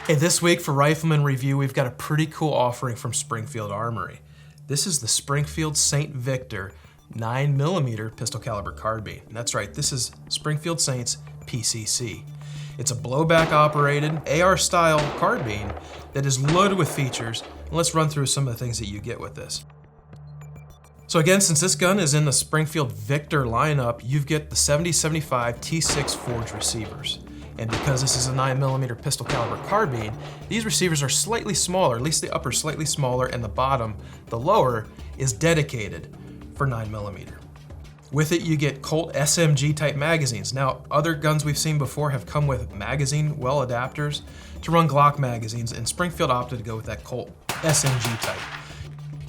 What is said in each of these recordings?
Hey, this week for Rifleman Review, we've got a pretty cool offering from Springfield Armory. This is the Springfield Saint Victor 9mm pistol caliber carbine. That's right, this is Springfield Saint's PCC. It's a blowback-operated AR-style carbine that is loaded with features. And let's run through some of the things that you get with this. So again, since this gun is in the Springfield Victor lineup, you get the 70-75 T6 forged receivers. And because this is a 9mm pistol caliber carbine, these receivers are slightly smaller, at least the upper slightly smaller, and the bottom, the lower, is dedicated for 9mm. With it, you get Colt SMG type magazines. Now, other guns we've seen before have come with magazine well adapters to run Glock magazines, and Springfield opted to go with that Colt SMG type.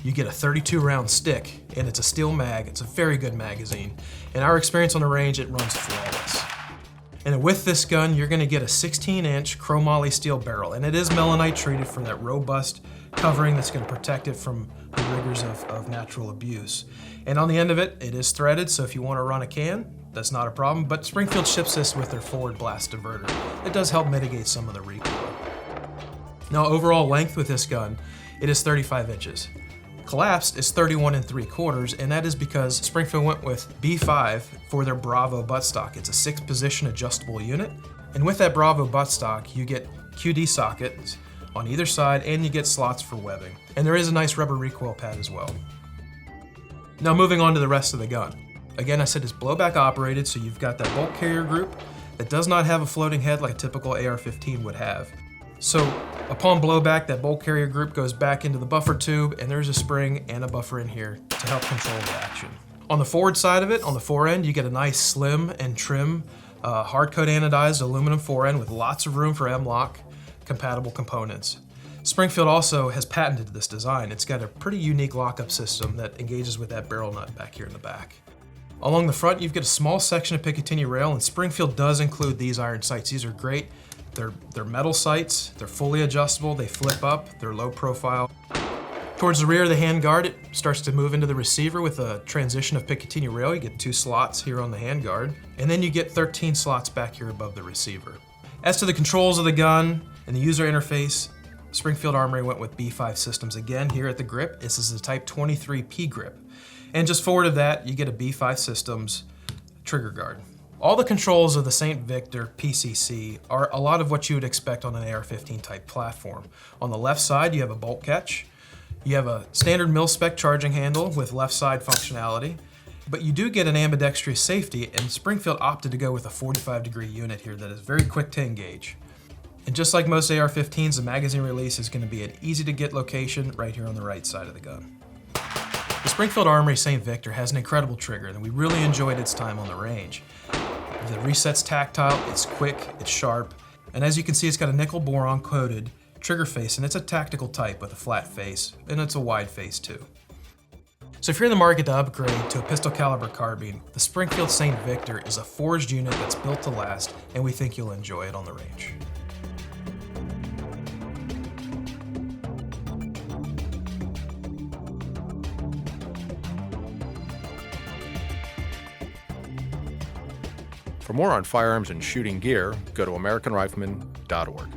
You get a 32 round stick, and it's a steel mag. It's a very good magazine. In our experience on the range, it runs flawless. And with this gun, you're gonna get a 16-inch chromoly steel barrel, and it is melanite treated for that robust covering that's gonna protect it from the rigors of natural abuse. And on the end of it, it is threaded, so if you wanna run a can, that's not a problem, but Springfield ships this with their forward blast diverter. It does help mitigate some of the recoil. Now, overall length with this gun, it is 35 inches. Collapsed is 31 3/4, and that is because Springfield went with B5 for their Bravo buttstock. It's a 6-position adjustable unit, and with that Bravo buttstock, you get QD sockets on either side, and you get slots for webbing. And there is a nice rubber recoil pad as well. Now moving on to the rest of the gun. Again, I said it's blowback operated, so you've got that bolt carrier group that does not have a floating head like a typical AR-15 would have. So upon blowback, that bolt carrier group goes back into the buffer tube, and there's a spring and a buffer in here to help control the action. On the forward side of it, on the fore end, you get a nice slim and trim hard coat anodized aluminum fore end with lots of room for M-LOK compatible components. Springfield also has patented this design. It's got a pretty unique lockup system that engages with that barrel nut back here in the back. Along the front, you've got a small section of Picatinny rail, and Springfield does include these iron sights. These are great. They're metal sights, they're fully adjustable, they flip up, they're low profile. Towards the rear of the handguard, it starts to move into the receiver with a transition of Picatinny rail. You get 2 slots here on the handguard, and then you get 13 slots back here above the receiver. As to the controls of the gun and the user interface, Springfield Armory went with B5 systems again here at the grip. This is the Type 23P grip. And just forward of that, you get a B5 systems trigger guard. All the controls of the Saint Victor PCC are a lot of what you would expect on an AR-15 type platform. On the left side, you have a bolt catch. You have a standard mil-spec charging handle with left side functionality, but you do get an ambidextrous safety, and Springfield opted to go with a 45-degree unit here that is very quick to engage. And just like most AR-15s, the magazine release is gonna be an easy-to-get location right here on the right side of the gun. The Springfield Armory Saint Victor has an incredible trigger, and we really enjoyed its time on the range. The reset's tactile, it's quick, it's sharp, and as you can see, it's got a nickel boron coated trigger face, and it's a tactical type with a flat face, and it's a wide face too. So if you're in the market to upgrade to a pistol caliber carbine, the Springfield Saint Victor is a forged unit that's built to last, and we think you'll enjoy it on the range. For more on firearms and shooting gear, go to AmericanRifleman.org.